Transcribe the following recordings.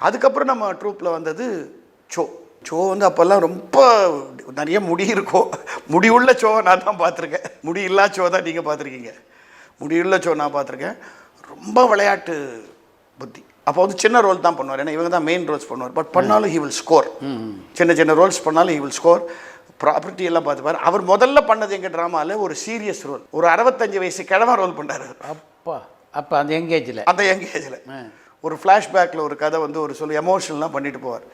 அதுக்கப்புறம் நம்ம ட்ரூப்பில் வந்தது ஷோ. ஷோ வந்து அப்போல்லாம் ரொம்ப நிறைய முடி இருக்கும். முடியுள்ள ஷோவை நான் தான் பார்த்துருக்கேன். முடியில்லா ஷோ தான் நீங்கள் பார்த்துருக்கீங்க. முடியுள்ள ஷோ நான் பார்த்துருக்கேன். ரொம்ப விளையாட்டு புத்தி. அப்போ வந்து சின்ன ரோல் தான் பண்ணுவார். ஏன்னா இவங்க தான் மெயின் ரோல்ஸ் பண்ணுவார். பட் பண்ணாலும் ஹி வில் ஸ்கோர். சின்ன சின்ன ரோல்ஸ் பண்ணாலும் ஹி வில் ஸ்கோர். ப்ராப்பர்ட்டி எல்லாம் பார்த்துப்பார். அவர் முதல்ல பண்ணது எங்கள் ட்ராமாவில் ஒரு சீரியஸ் ரோல். ஒரு 65 வயசு கிழமை ரோல் பண்ணார். அப்போ அந்த யங்கேஜில் ஒரு ஃப்ளாஷ்பேக்கில் ஒரு கதை வந்து ஒரு சொல்லி எமோஷனல்லாம் பண்ணிட்டு போவார்.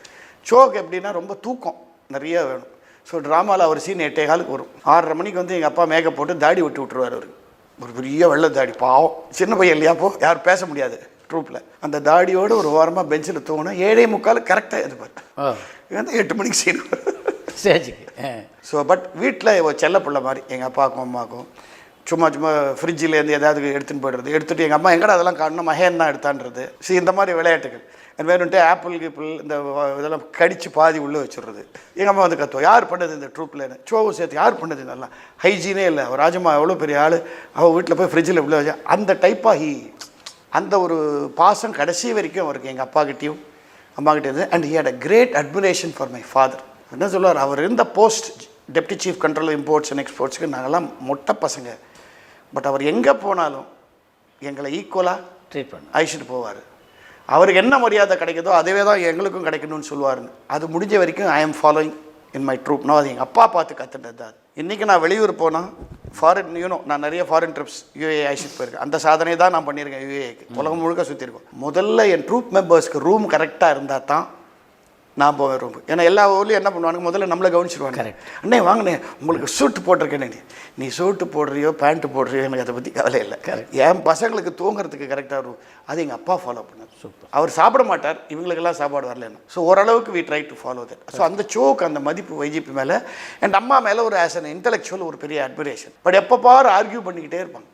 ஷோக்கு எப்படின்னா ரொம்ப தூக்கம் நிறைய வேணும். ஸோ ட்ராமாவில் அவர் சீன் 8:15 வரும். 6:30 மணிக்கு வந்து எங்கள் அப்பா மேக்கப் போட்டு தாடி விட்டு விட்டுருவார். அவர் ஒரு பெரிய வெள்ளை தாடி, பாவம் சின்ன பையன் இல்லையா, அப்போ யாரும் பேச முடியாது ட்ரூப்பில். அந்த தாடியோடு ஒரு வாரமாக பெஞ்சில் தூங்கினா 7:45 கரெக்டாக எதிர்பார். வந்து 8 மணிக்கு சீன் சேஜிக்கு. ஸோ பட் வீட்டில் செல்ல பிள்ளை மாதிரி எங்கள் அப்பாவுக்கும் அம்மாவுக்கும் சும்மா ஃப்ரிட்ஜிலேருந்து ஏதாவது எடுத்துன்னு போய்டுறது. எடுத்துகிட்டு எங்கள் அம்மா எங்கடா அதெல்லாம் காணணும், மகேன் தான் எடுத்தான்றது. இந்த மாதிரி விளையாட்டுகள். வேணுன்ட்டு ஆப்பிள் இந்த இதெல்லாம் கடித்து பாதி உள்ளே வச்சுடுறது. எங்கள் அம்மா வந்து கத்துவோம், யார் பண்ணது இந்த ட்ரூப்பில், ஷோவும் சேர்த்து யார் பண்ணது, நல்லா ஹைஜீனே இல்லை. அவர் ராஜம்மா எவ்வளோ பெரிய ஆள், அவள் வீட்டில் போய் ஃப்ரிட்ஜில் உள்ளே வச்சா அந்த டைப்பாக அந்த ஒரு பாசம் கடைசி வரைக்கும் அவருக்கு எங்கள் அப்பாக்கிட்டேயும் அம்மாக்கிட்டே இருந்தது. And he had a great admiration for my father. என்ன சொல்லுவார், அவர் இருந்த post deputy chief control imports and எக்ஸ்போர்ட்ஸுக்கு நாங்கள்லாம் மொட்டை பசங்க. பட் அவர் எங்கே போனாலும் எங்களை ஈக்குவலாக ட்ரீட் பண்ண அழிச்சிட்டு போவார். அவருக்கு என்ன மரியாதை கிடைக்குதோ அதுவே தான் எங்களுக்கும் கிடைக்கணும்னு சொல்லுவாருன்னு. அது முடிஞ்ச வரைக்கும் I am following in my troupe. நான் அது எங்கள் அப்பா பார்த்து கற்றுட்டது தான். இன்றைக்கி நான் வெளியூர் போனால் ஃபாரின் நான் நிறைய ஃபாரின் ட்ரிப்ஸ் யூஏ அழிச்சிட்டு போயிருக்கேன். அந்த சாதனை தான் நான் பண்ணியிருக்கேன். யூஏக்கு உலகம் முழுக்க சுற்றிருக்கோம். முதல்ல என் ட்ரூப் மெம்பர்ஸ்க்கு ரூம் கரெக்டாக இருந்தால் தான் நான் போவேன் ரூம். ஏன்னா எல்லா ஊர்லேயும் என்ன பண்ணுவாங்க, முதல்ல நம்மளை கவனிச்சிடுவாங்க. அண்ணே வாங்கினே உங்களுக்கு சூட்டு போட்டிருக்கேன், நீ சூட்டு போடுறியோ பேண்ட்டு போடுறியோ எனக்கு அதை பற்றி கவலை இல்லை. என் பசங்களுக்கு தூங்குறதுக்கு கரெக்டாக இருக்கும். அது எங்கள் அப்பா ஃபாலோ பண்ணார். சூப்பர். அவர் சாப்பிட மாட்டார், இவங்களுக்கெல்லாம் சாப்பாடு வரலன்னு. ஸோ ஓரளவுக்கு we try to follow that. So அந்த ஷோக்கு அந்த மதிப்பு வைஜிபி மேலே அண்ட் அம்மா மேலே ஒரு ஆஸ் அன் இன்டெலெக்சுவல் ஒரு பெரிய அட்மிரேஷன். பட் எப்போ பாரு ஆர்கியூ பண்ணிக்கிட்டே இருப்பாங்க.